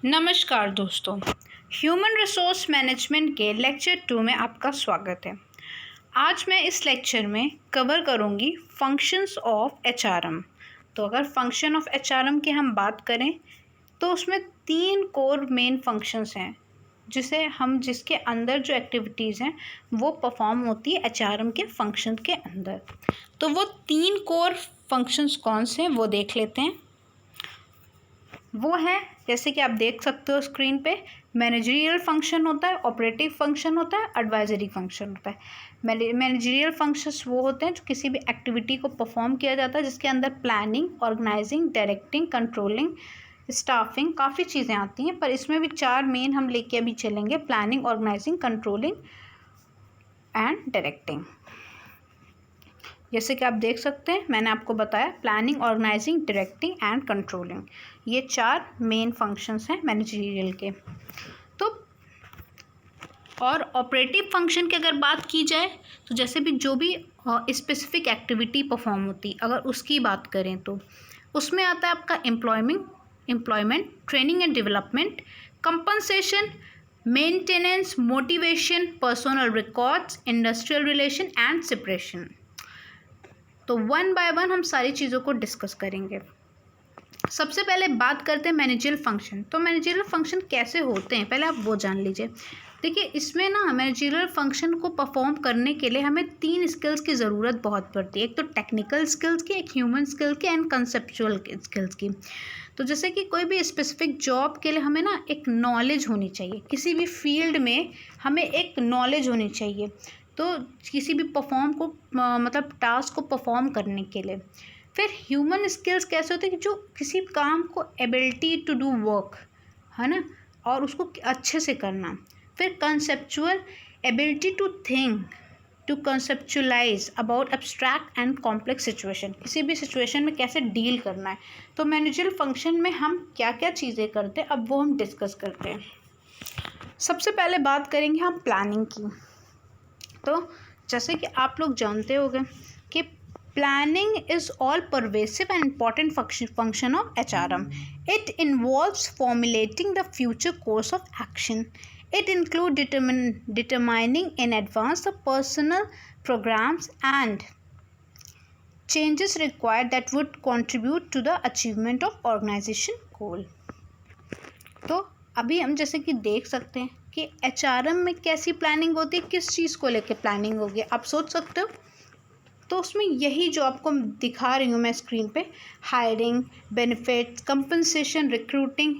नमस्कार दोस्तों, human resource management के लेक्चर 2 में आपका स्वागत है। आज मैं इस लेक्चर में कवर करूंगी फंक्शंस ऑफ एचआरएम। तो अगर फंक्शन ऑफ एचआरएम की हम बात करें तो उसमें 3 कोर मेन फंक्शंस हैं जिसके अंदर जो एक्टिविटीज़ हैं वो परफॉर्म होती है एचआरएम के फंक्शन के अंदर। तो वो 3 कोर फंक्शंस कौन से हैं वो देख लेते हैं। वो है, जैसे कि आप देख सकते हो स्क्रीन पे, मैनेजरियल फंक्शन होता है, ऑपरेटिव फंक्शन होता है, एडवाइजरी फंक्शन होता है। मैनेजरियल फंक्शंस वो होते हैं जो किसी भी एक्टिविटी को परफॉर्म किया जाता है जिसके अंदर planning, organising, directing, controlling, staffing, काफ़ी चीज़ें आती हैं, पर इसमें भी 4 मेन हम लेके अभी चलेंगे: planning, organising, controlling and directing. जैसे कि आप देख सकते हैं, मैंने आपको बताया planning, organising, directing and controlling, ये 4 मेन फंक्शंस हैं मैनेजरियल के। तो और ऑपरेटिव फंक्शन की अगर बात की जाए तो जैसे भी जो भी स्पेसिफिक एक्टिविटी परफॉर्म होती, अगर उसकी बात करें तो उसमें आता है आपका employment, training and development, compensation, maintenance, motivation, personal records, industrial relation and separation. तो वन बाय वन हम सारी चीज़ों को डिस्कस करेंगे। सबसे पहले बात करते हैं मैनेजरियल फंक्शन। तो मैनेजरियल फंक्शन कैसे होते हैं पहले आप वो जान लीजिए। देखिए, इसमें ना मैनेजरियल फंक्शन को परफॉर्म करने के लिए हमें 3 स्किल्स की ज़रूरत बहुत पड़ती है। एक तो टेक्निकल स्किल्स की, एक ह्यूमन स्किल की एंड कंसेप्चुअल स्किल्स की। तो जैसे कि कोई भी स्पेसिफिक जॉब के लिए हमें ना एक नॉलेज होनी चाहिए, किसी भी फील्ड में हमें एक नॉलेज होनी चाहिए। तो किसी भी परफॉर्म को मतलब टास्क को परफॉर्म करने के लिए। फिर ह्यूमन स्किल्स कैसे होते हैं कि जो किसी काम को एबिलिटी टू डू वर्क, है ना, और उसको अच्छे से करना। फिर conceptual ability to think, to conceptualise about abstract and complex situation, किसी भी सिचुएशन में कैसे डील करना है। तो मैनेजरियल फंक्शन में हम क्या क्या चीज़ें करते हैं अब वो हम डिस्कस करते हैं। सबसे पहले बात करेंगे हम प्लानिंग की। तो जैसे कि आप लोग जानते होंगे कि planning is all pervasive and important function of HRM. It involves formulating the future course of action. It includes determining in advance the personal programs and changes required that would contribute to the achievement of organization goal. तो अभी हम जैसे कि देख सकते हैं कि HRM में कैसी प्लानिंग होती है, किस चीज़ को लेकर प्लानिंग होगी, आप सोच सकते हो। तो उसमें यही जो आपको दिखा रही हूँ मैं स्क्रीन पे, hiring, benefits, compensation, recruiting,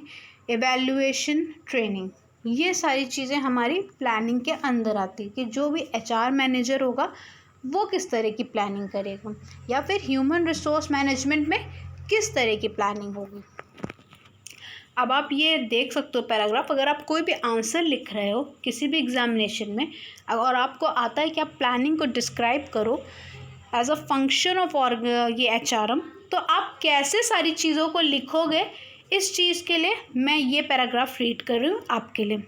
evaluation, training, ये सारी चीज़ें हमारी प्लानिंग के अंदर आती है कि जो भी HR मैनेजर होगा वो किस तरह की प्लानिंग करेगा, या फिर ह्यूमन रिसोर्स मैनेजमेंट में किस तरह की प्लानिंग होगी। अब आप ये देख सकते हो पैराग्राफ, अगर आप कोई भी आंसर लिख रहे हो किसी भी एग्जामिनेशन में और आपको आता है कि आप प्लानिंग को डिस्क्राइब करो एज अ फंक्शन ऑफ ये HRM, तो आप कैसे सारी चीज़ों को लिखोगे, इस चीज़ के लिए मैं ये पैराग्राफ रीड कर रही हूँ आपके लिए।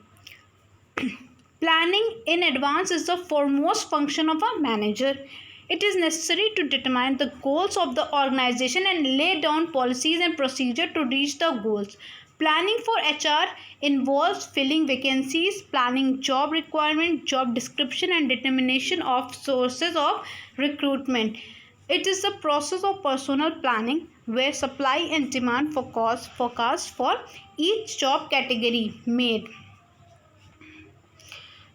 Planning in advance is the foremost function of a manager. It is necessary to determine the goals of the organization and lay down policies and procedure to reach the goals. Planning for HR involves filling vacancies, planning job requirement, job description, and determination of sources of recruitment. It is the process of personnel planning where supply and demand forecast for each job category made.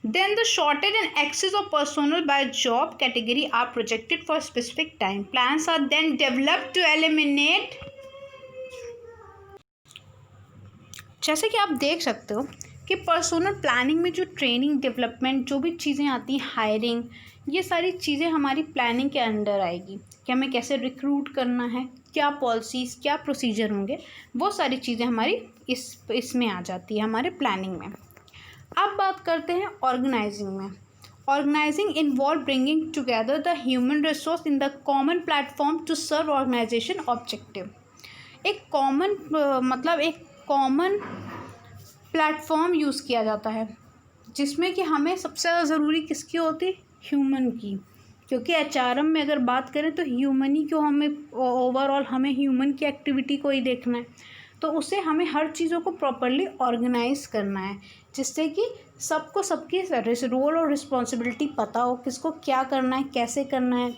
Then the shortage and excess of personnel by job category are projected for a specific time. Plans are then developed to eliminate. जैसे कि आप देख सकते हो कि personal planning में जो training, development, जो भी चीज़ें आती हैं, हायरिंग, ये सारी चीज़ें हमारी प्लानिंग के अंदर आएगी कि हमें कैसे रिक्रूट करना है, क्या पॉलिसीज़, क्या प्रोसीजर होंगे, वो सारी चीज़ें हमारी इसमें आ जाती है हमारे प्लानिंग में। अब बात करते हैं ऑर्गेनाइजिंग में। Organising involve bringing together the human resource in the common platform to serve organisation objective. एक कॉमन प्लेटफॉर्म यूज़ किया जाता है जिसमें कि हमें सबसे ज़्यादा ज़रूरी किसकी होती है, ह्यूमन की, क्योंकि HRM में अगर बात करें तो ह्यूमन ही क्यों, हमें ओवरऑल हमें ह्यूमन की एक्टिविटी को ही देखना है। तो उसे हमें हर चीज़ों को प्रॉपरली ऑर्गेनाइज करना है, जिससे कि सबको सबकी रोल और रिस्पॉन्सिबिलिटी पता हो, किसको क्या करना है, कैसे करना है,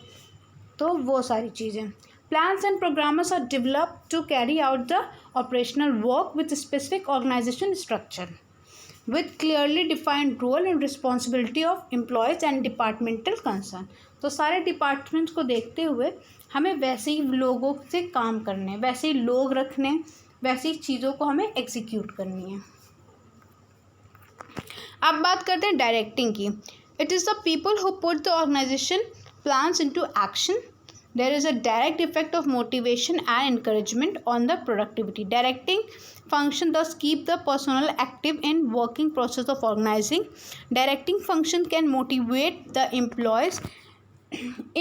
तो वो सारी चीज़ें। Plans and programmers are developed to carry out the operational work with specific organization structure, with clearly defined role and responsibility of employees and departmental concern। तो सारे डिपार्टमेंट्स को देखते हुए हमें वैसे ही लोगों से काम करने, वैसे ही लोग रखने, वैसी चीज़ों को हमें एग्जीक्यूट करनी है। अब बात करते हैं डायरेक्टिंग की। It is the people who put the organisation plans into action. There is a direct effect of motivation and encouragement on the productivity. Directing function thus keep the personnel active in working process of organizing. Directing function can motivate the employees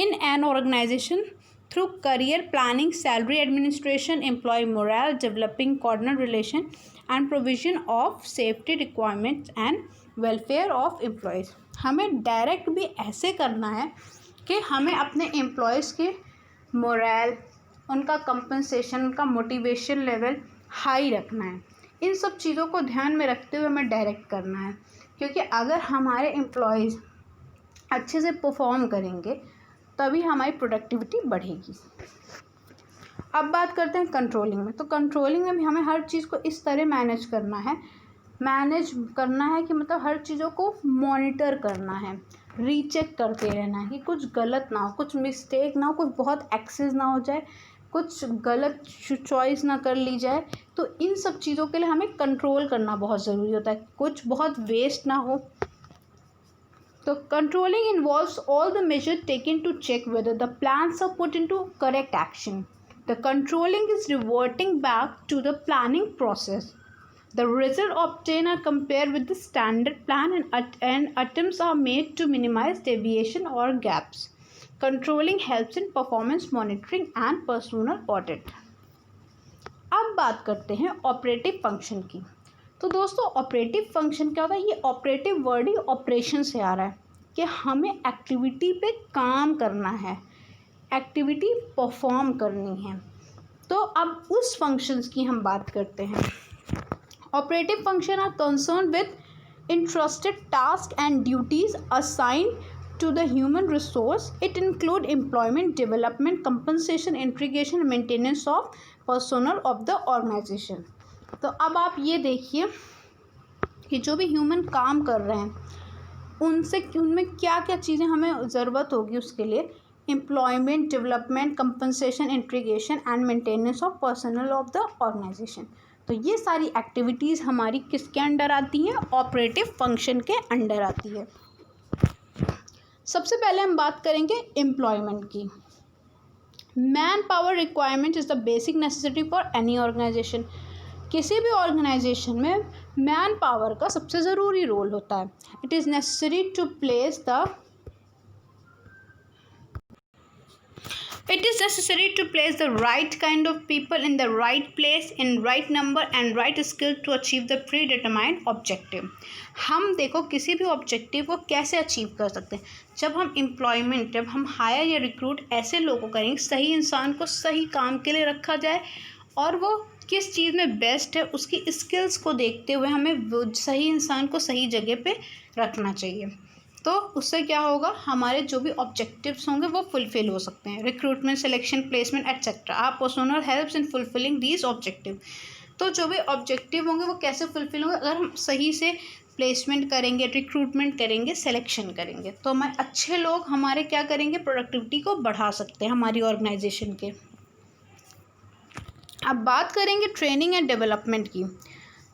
in an organization through career planning, salary administration, employee morale, developing coordinate relation, and provision of safety requirements and welfare of employees. हमें direct भी ऐसे करना है कि हमें अपने employees के moral, उनका कंपनसेशन, उनका मोटिवेशन लेवल हाई रखना है। इन सब चीज़ों को ध्यान में रखते हुए हमें डायरेक्ट करना है, क्योंकि अगर हमारे एम्प्लॉयज़ अच्छे से परफॉर्म करेंगे तभी हमारी प्रोडक्टिविटी बढ़ेगी। अब बात करते हैं कंट्रोलिंग में। तो कंट्रोलिंग में भी हमें हर चीज़ को इस तरह मैनेज करना है कि मतलब हर चीज़ों को मॉनिटर करना है, रीचेक करते रहना है कि कुछ गलत ना हो, कुछ मिस्टेक ना हो, कुछ बहुत एक्सेस ना हो जाए, कुछ गलत चॉइस ना कर ली जाए। तो इन सब चीज़ों के लिए हमें कंट्रोल करना बहुत ज़रूरी होता है, कुछ बहुत वेस्ट ना हो। तो controlling involves all the measure taken to check whether the plans are put into correct action. The controlling is reverting back to the planning process. The results obtained are compared with the standard plan and attempts are made to minimize deviation or gaps. Controlling helps in performance monitoring and personnel audit. अब बात करते हैं operative function की। तो दोस्तों operative function क्या होता है? ये ऑपरेटिव वर्ड ही ऑपरेशन से आ रहा है कि हमें एक्टिविटी पे काम करना है, एक्टिविटी परफॉर्म करनी है। तो अब उस फंक्शंस की हम बात करते हैं। Operative functions are concerned with entrusted tasks and duties assigned to the human resource. It includes employment, development, compensation, integration, maintenance of personnel of the organization. तो अब आप ये देखिए कि जो भी ह्यूमन काम कर रहे हैं उनमें क्या क्या चीज़ें हमें ज़रूरत होगी उसके लिए। Employment, development, compensation, integration and maintenance of personnel of the organisation. तो ये सारी एक्टिविटीज़ हमारी किसके अंडर आती हैं? ऑपरेटिव फंक्शन के अंडर आती है। सबसे पहले हम बात करेंगे एम्प्लॉयमेंट की। Manpower requirement is the basic necessity for any organisation. किसी भी ऑर्गेनाइजेशन में मैन पावर का सबसे ज़रूरी रोल होता है। It is necessary to place the It is necessary to place the right kind of people in the right place, in right number and right skill to achieve the predetermined objective. हम देखो किसी भी objective को कैसे achieve कर सकते हैं? जब हम हायर या रिक्रूट ऐसे लोगों को करेंगे, सही इंसान को सही काम के लिए रखा जाए और वो किस चीज़ में बेस्ट है उसकी स्किल्स को देखते हुए हमें वो सही इंसान को सही जगह पे रखना चाहिए। तो उससे क्या होगा? हमारे जो भी ऑब्जेक्टिव्स होंगे वो फुलफिल हो सकते हैं। Recruitment, selection, placement etcetera are personnel helps in fulfilling these objective. तो जो भी ऑब्जेक्टिव होंगे वो कैसे फुलफिल होंगे? अगर हम सही से प्लेसमेंट करेंगे, रिक्रूटमेंट करेंगे, सिलेक्शन करेंगे, तो हमारे अच्छे लोग हमारे क्या करेंगे? प्रोडक्टिविटी को बढ़ा सकते हैं हमारी ऑर्गेनाइजेशन के। अब बात करेंगे ट्रेनिंग एंड डेवलपमेंट की।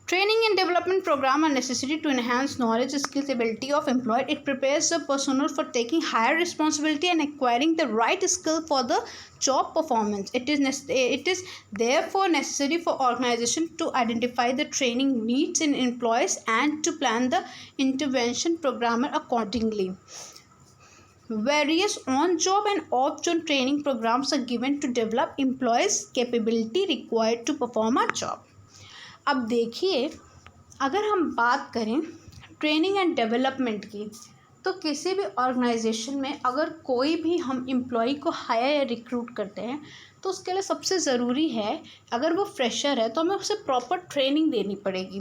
Training and development program are necessary to enhance knowledge, skills, ability of employee. It prepares the personnel for taking higher responsibility and acquiring the right skill for the job performance. It is therefore necessary for organization to identify the training needs in employees and to plan the intervention program accordingly. Various on-job and off-job training programs are given to develop employees' capability required to perform a job. अब देखिए अगर हम बात करें training and development की, तो किसी भी ऑर्गेनाइजेशन में अगर कोई भी हम एम्प्लॉई को हायर या रिक्रूट करते हैं तो उसके लिए सबसे ज़रूरी है, अगर वो फ्रेशर है तो हमें उसे प्रॉपर ट्रेनिंग देनी पड़ेगी।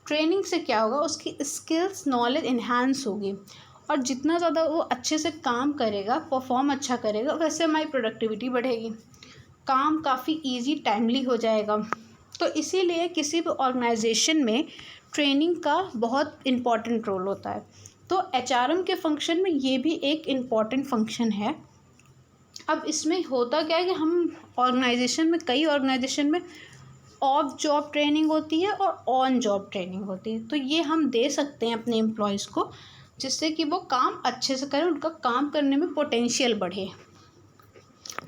ट्रेनिंग से क्या होगा, उसकी स्किल्स नॉलेज इन्हांस होगी, और जितना ज़्यादा वो अच्छे से काम करेगा, परफॉर्म अच्छा करेगा, वैसे हमारी प्रोडक्टिविटी बढ़ेगी, काम काफ़ी ईजी टाइमली हो जाएगा। तो इसीलिए किसी भी ऑर्गेनाइजेशन में ट्रेनिंग का बहुत इम्पॉर्टेंट रोल होता है। तो HRM के फंक्शन में ये भी एक इम्पॉर्टेंट फंक्शन है। अब इसमें होता क्या है कि हम ऑर्गेनाइजेशन में, कई ऑर्गेनाइजेशन में ऑफ जॉब ट्रेनिंग होती है और ऑन जॉब ट्रेनिंग होती है। तो ये हम दे सकते हैं अपने एम्प्लॉयज़ को, जिससे कि वो काम अच्छे से करें, उनका काम करने में पोटेंशियल बढ़े।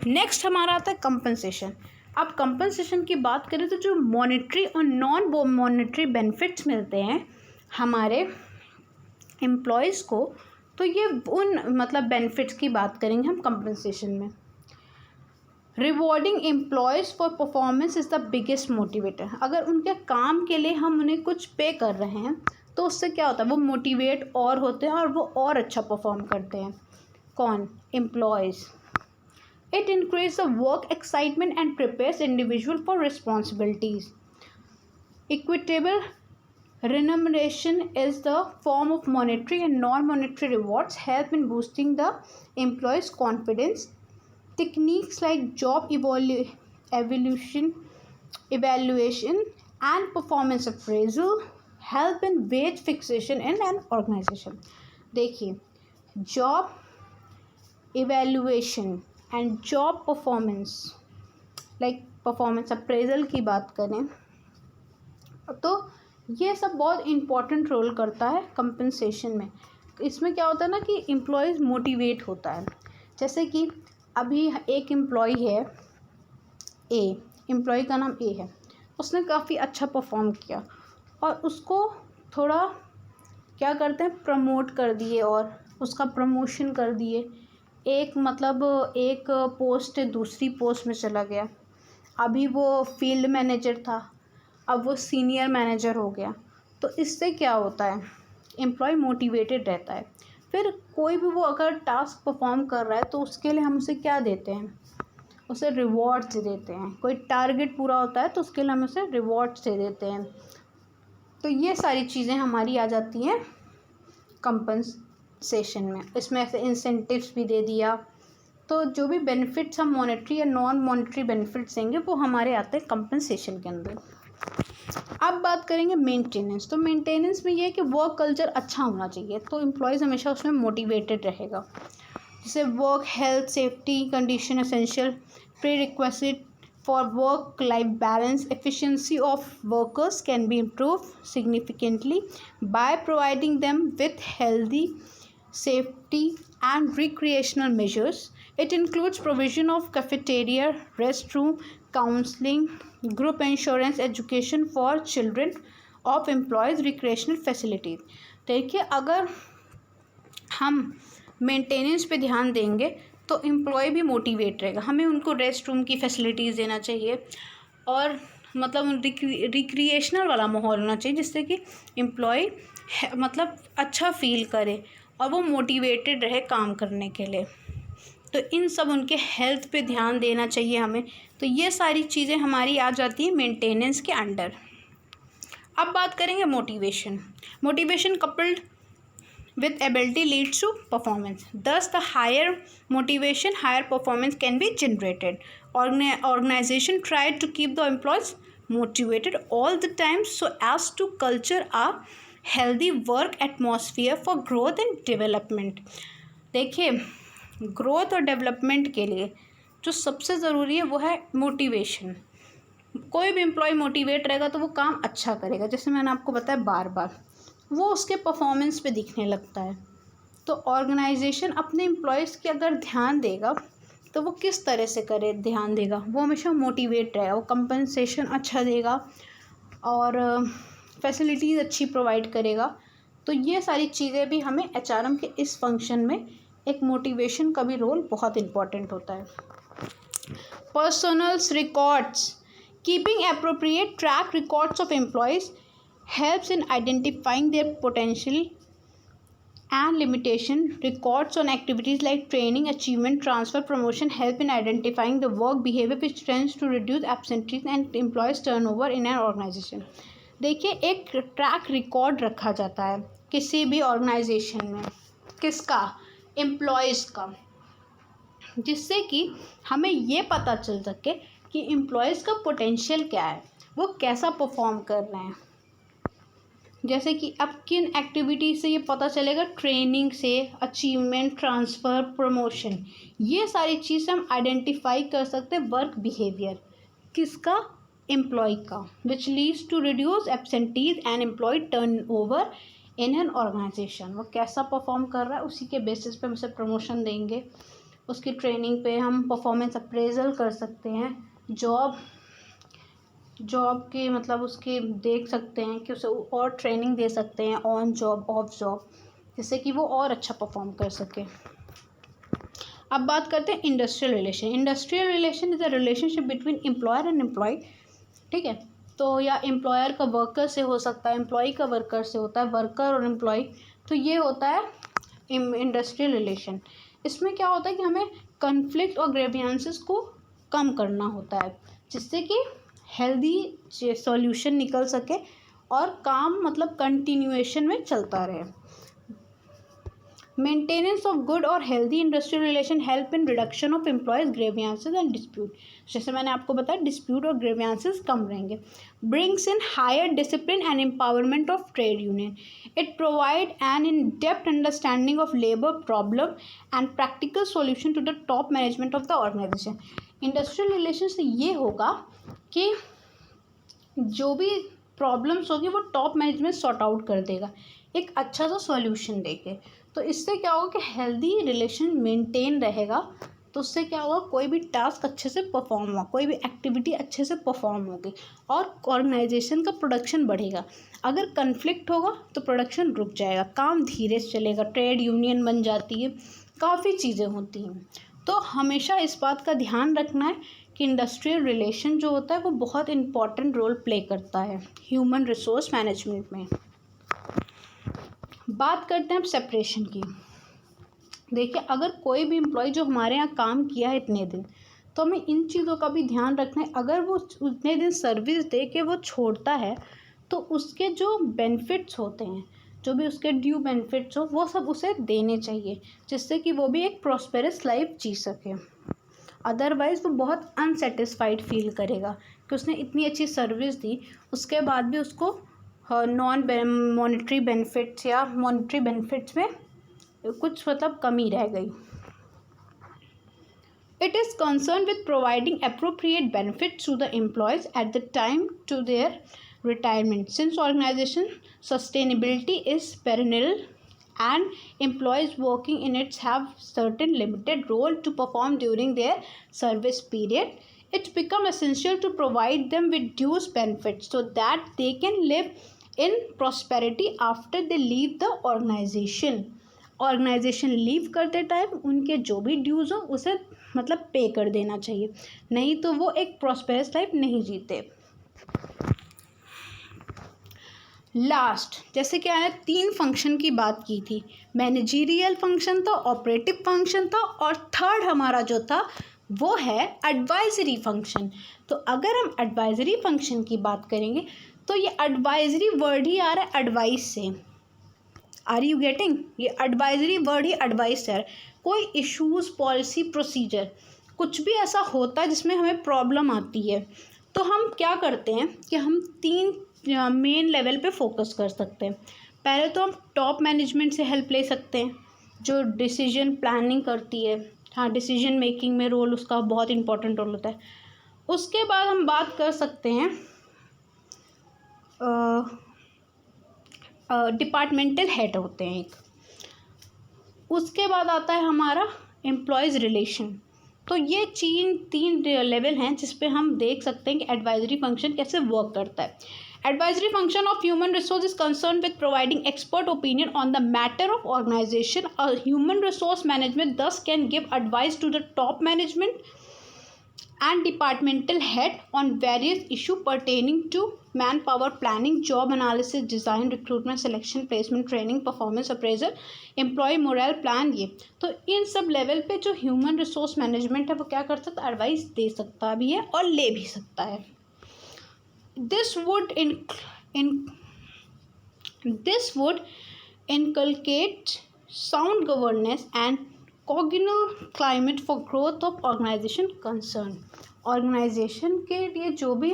नेक्स्ट हमारा आता है कंपनसेशन। अब कंपनसेशन की बात करें तो जो मॉनेटरी और नॉन मॉनेटरी बेनिफिट्स मिलते हैं हमारे एम्प्लॉयज़ को, तो ये उन मतलब बेनिफिट्स की बात करेंगे हम कंपनसेशन में। Rewarding employees for performance is the biggest motivator. अगर उनके काम के लिए हम उन्हें कुछ पे कर रहे हैं तो उससे क्या होता है, वो मोटिवेट और होते हैं और वो और अच्छा परफॉर्म करते हैं। कौन? Employees. It increase the work excitement and prepares individual for responsibilities. Equitable remuneration is the form of monetary and non-monetary rewards help in boosting the employee's confidence. Techniques like job evaluation and performance appraisal help in wage fixation in an organization. देखिए, job evaluation and job performance like performance appraisal की बात करें तो ये सब बहुत important role करता है कंपनसेशन में। इसमें क्या होता है ना कि एम्प्लॉयज़ मोटिवेट होता है। जैसे कि अभी एक एम्प्लॉय है ए, एम्प्लॉय का नाम ए है, उसने काफ़ी अच्छा परफॉर्म किया और उसको थोड़ा क्या करते हैं, प्रमोट कर दिए और उसका प्रमोशन कर दिए। एक पोस्ट दूसरी पोस्ट में चला गया। अभी वो फील्ड मैनेजर था, अब वो सीनियर मैनेजर हो गया। तो इससे क्या होता है, एम्प्लॉय मोटिवेटेड रहता है। फिर कोई भी वो अगर टास्क परफॉर्म कर रहा है तो उसके लिए हम उसे क्या देते हैं, उसे रिवॉर्ड्स देते हैं। कोई टारगेट पूरा होता है तो उसके लिए हम उसे रिवॉर्ड्स दे देते हैं। तो ये सारी चीज़ें हमारी आ जाती हैं कंपनसेशन में। इसमें ऐसे इंसेंटिव्स भी दे दिया। तो जो भी बेनिफिट्स हम मॉनेटरी या नॉन मॉनेटरी बेनिफिट्स देंगे वो हमारे आते हैं कंपनसेशन के अंदर। अब बात करेंगे मेंटेनेंस। तो मेंटेनेंस में ये है कि वर्क कल्चर अच्छा होना चाहिए, तो एम्प्लॉयज़ हमेशा उसमें मोटिवेटेड रहेगा। जैसे work health safety condition essential pre requested for work life balance efficiency of workers can be improve significantly by providing them with healthy safety and recreational measures. It includes provision of cafeteria, restroom, counseling, group insurance, education for children of employees, recreational facilities. देखिए, अगर हम maintenance पे ध्यान देंगे तो employ भी motivate रहेगा। हमें उनको रेस्ट रूम की फैसिलिटीज़ देना चाहिए और मतलब रिक्रिएशनल वाला माहौल होना चाहिए, जिससे कि एम्प्लॉय मतलब अच्छा फील करे और वो मोटिवेटेड रहे काम करने के लिए। तो इन सब उनके हेल्थ पे ध्यान देना चाहिए हमें। तो ये सारी चीज़ें हमारी आ जाती हैं मेंटेनेंस के अंडर। अब बात करेंगे motivation. Motivation coupled with ability leads to performance. Thus, the higher motivation, higher performance can be generated. Organization try to keep the employees motivated all the time so as to culture a healthy work atmosphere for growth and development. देखिए, growth और development के लिए जो सबसे ज़रूरी है वो है मोटिवेशन। कोई भी एम्प्लॉय मोटिवेट रहेगा तो वो काम अच्छा करेगा। जैसे मैंने आपको बताया बार बार, वो उसके परफॉर्मेंस पे दिखने लगता है। तो ऑर्गेनाइजेशन अपने एम्प्लॉयज़ की अगर ध्यान देगा तो वो किस तरह से करे, ध्यान देगा, वो हमेशा मोटिवेट रहेगा, वो कंपनसेशन अच्छा देगा और फैसिलिटीज़ अच्छी प्रोवाइड करेगा। तो ये सारी चीज़ें भी हमें HRM के इस फंक्शन में एक मोटिवेशन का भी रोल बहुत इम्पॉर्टेंट होता है। Personnels records, keeping appropriate track records of employees helps in identifying their potential and limitation, records on activities like training, achievement, transfer, promotion help in identifying the work behavior which tends to reduce absenteeism and employees turnover in an organization. देखिए, एक track record रखा जाता है किसी भी organisation में, किसका? Employees का, जिससे कि हमें ये पता चल सके कि एम्प्लॉयज़ का पोटेंशियल क्या है, वो कैसा परफॉर्म कर रहे हैं। जैसे कि अब किन एक्टिविटी से ये पता चलेगा? ट्रेनिंग से, अचीवमेंट, ट्रांसफ़र, प्रमोशन, ये सारी चीज़ हम आइडेंटिफाई कर सकते हैं वर्क बिहेवियर किसका? एम्प्लॉय का, which leads to reduce absentees and employee turnover in an organisation. वो कैसा परफॉर्म कर रहा है, उसी के बेसिस पे हम उसे प्रमोशन देंगे, उसकी ट्रेनिंग पे हम परफॉर्मेंस अप्रेजल कर सकते हैं, जॉब के मतलब उसके देख सकते हैं कि उसे और ट्रेनिंग दे सकते हैं ऑन जॉब, ऑफ जॉब, जिससे कि वो और अच्छा परफॉर्म कर सके। अब बात करते हैं industrial relation. Industrial relation is a relationship between employer and employee, ठीक है। तो या एम्प्लॉयर का वर्कर से हो सकता है, एम्प्लॉय का वर्कर से होता है, वर्कर और एम्प्लॉय, तो ये होता है इंडस्ट्रियल रिलेशन। इसमें क्या होता है कि हमें कन्फ्लिक्ट और ग्रीवियंसेस को कम करना होता है, जिससे कि हेल्दी सॉल्यूशन निकल सके और काम मतलब कंटिन्यूएशन में चलता रहे। मेंटेनेंस ऑफ गुड और healthy industrial relation help in reduction of employees grievances and dispute. जैसे मैंने आपको बताया, डिस्प्यूट और ग्रीवियंसेस कम रहेंगे। Brings in higher discipline and empowerment of trade union. It provide an in depth understanding of labour problem and practical solution to the top management of the organisation. Industrial relation से ये होगा कि जो भी problems होगी वो top management sort out कर देगा एक अच्छा सा सॉल्यूशन देके। तो इससे क्या होगा कि हेल्दी रिलेशन मेंटेन रहेगा, तो उससे क्या होगा, कोई भी टास्क अच्छे से परफॉर्म होगा, कोई भी एक्टिविटी अच्छे से परफॉर्म होगी और ऑर्गेनाइजेशन का प्रोडक्शन बढ़ेगा। अगर कन्फ्लिक्ट होगा तो प्रोडक्शन रुक जाएगा, काम धीरे से चलेगा, ट्रेड यूनियन बन जाती है, काफ़ी चीज़ें होती हैं। तो हमेशा इस बात का ध्यान रखना है कि इंडस्ट्रियल रिलेशन जो होता है वो बहुत इम्पॉर्टेंट रोल प्ले करता है ह्यूमन रिसोर्स मैनेजमेंट में। बात करते हैं अब सेपरेशन की। देखिए, अगर कोई भी एम्प्लॉय जो हमारे यहाँ काम किया है इतने दिन, तो हमें इन चीज़ों का भी ध्यान रखना है। अगर वो उतने दिन सर्विस दे के वो छोड़ता है तो उसके जो बेनिफिट्स होते हैं, जो भी उसके ड्यू बेनिफिट्स हो, वो सब उसे देने चाहिए, जिससे कि वो भी एक प्रॉस्पेरस लाइफ जी सके। अदरवाइज़ वो बहुत अनसेटिस्फाइड फील करेगा कि उसने इतनी अच्छी सर्विस दी, उसके बाद भी उसको नॉन मॉनेटरी बेनिफिट्स या मॉनेटरी बेनिफिट्स में कुछ मतलब कमी रह गई। It is concerned with providing appropriate benefits to the employees at the time to their retirement. Since organization sustainability is perennial and employees working in it have certain limited role to perform during their service period, it's become essential to provide them with due benefits so that they can live in prosperity after they leave the organization. Organisation leave करते time उनके जो भी ड्यूज़ हो उसे मतलब पे कर देना चाहिए, नहीं तो वो एक प्रॉस्पेरस लाइफ नहीं जीते। लास्ट, जैसे कि मैंने 3 फंक्शन की बात की थी, मैनेजरियल फंक्शन था, ऑपरेटिव फंक्शन था और थर्ड हमारा जो था वो है एडवाइजरी फंक्शन। तो अगर हम एडवाइजरी फंक्शन की बात करेंगे तो ये एडवाइजरी वर्ड ही आ रहा है एडवाइस से। Are you getting? ये एडवाइजरी वर्ड ही एडवाइस है। कोई इश्यूज़, पॉलिसी, प्रोसीजर, कुछ भी ऐसा होता है जिसमें हमें प्रॉब्लम आती है, तो हम क्या करते हैं कि हम 3 मेन लेवल पे फोकस कर सकते हैं। पहले तो हम टॉप मैनेजमेंट से हेल्प ले सकते हैं, जो डिसीजन प्लानिंग करती है। हाँ, डिसीजन मेकिंग में रोल उसका बहुत इंपॉर्टेंट रोल होता है। उसके बाद हम बात कर सकते हैं डिपार्टमेंटल हेड होते हैं एक। उसके बाद आता है हमारा एम्प्लॉयज़ रिलेशन। तो ये 3 लेवल हैं जिस पे हम देख सकते हैं कि एडवाइजरी फंक्शन कैसे वर्क करता है। Advisory function of human resource is concern with providing expert opinion on the matter of organisation. Human resource management thus can give advice to the top management and departmental head on various issue pertaining to manpower planning, job analysis, design, recruitment, selection, placement, training, performance appraisal, employee morale plan। ये तो इन sub level पे जो human resource management है वो क्या कर सकता है, एडवाइस दे सकता भी है और ले भी सकता है। This would inculcate sound governance and congenial climate for growth of organization concern। Organisation के लिए जो भी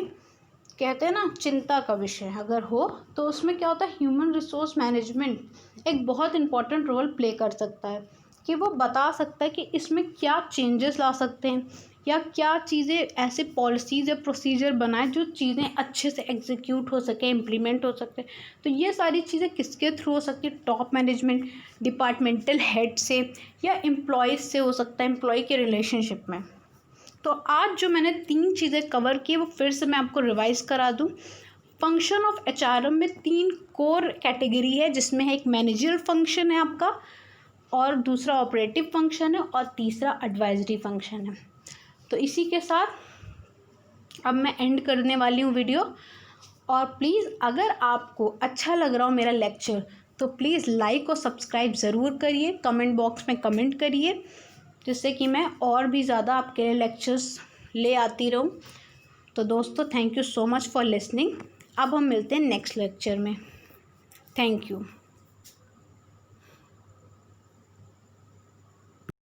कहते हैं ना चिंता का विषय अगर हो तो उसमें क्या होता है, ह्यूमन रिसोर्स मैनेजमेंट एक बहुत इंपॉर्टेंट रोल प्ले कर सकता है कि वो बता सकता है कि इसमें क्या चेंजेस ला सकते हैं या क्या चीज़ें ऐसे पॉलिसीज़ या प्रोसीजर बनाए जो चीज़ें अच्छे से एग्जीक्यूट हो सके, इम्प्लीमेंट हो सकते। तो ये सारी चीज़ें किसके थ्रू हो सकती है, टॉप मैनेजमेंट, डिपार्टमेंटल हेड से या एम्प्लॉयज़ से हो सकता है, एम्प्लॉय के रिलेशनशिप में। तो आज जो मैंने 3 चीज़ें कवर की वो फिर से मैं आपको रिवाइज़ करा दूँ। फंक्शन ऑफ एचआरएम में 3 कोर कैटेगरी है, जिसमें एक मैनेजरल फंक्शन है आपका, और दूसरा ऑपरेटिव फंक्शन है, और तीसरा एडवाइजरी फंक्शन है। तो इसी के साथ अब मैं एंड करने वाली हूँ वीडियो। और प्लीज़ अगर आपको अच्छा लग रहा हो मेरा लेक्चर तो प्लीज़ लाइक और सब्सक्राइब ज़रूर करिए, कमेंट बॉक्स में कमेंट करिए, जिससे कि मैं और भी ज़्यादा आपके लिए लेक्चर्स ले आती रहूँ। तो दोस्तों, thank you so much for listening. अब हम मिलते हैं नेक्स्ट लेक्चर में। Thank you.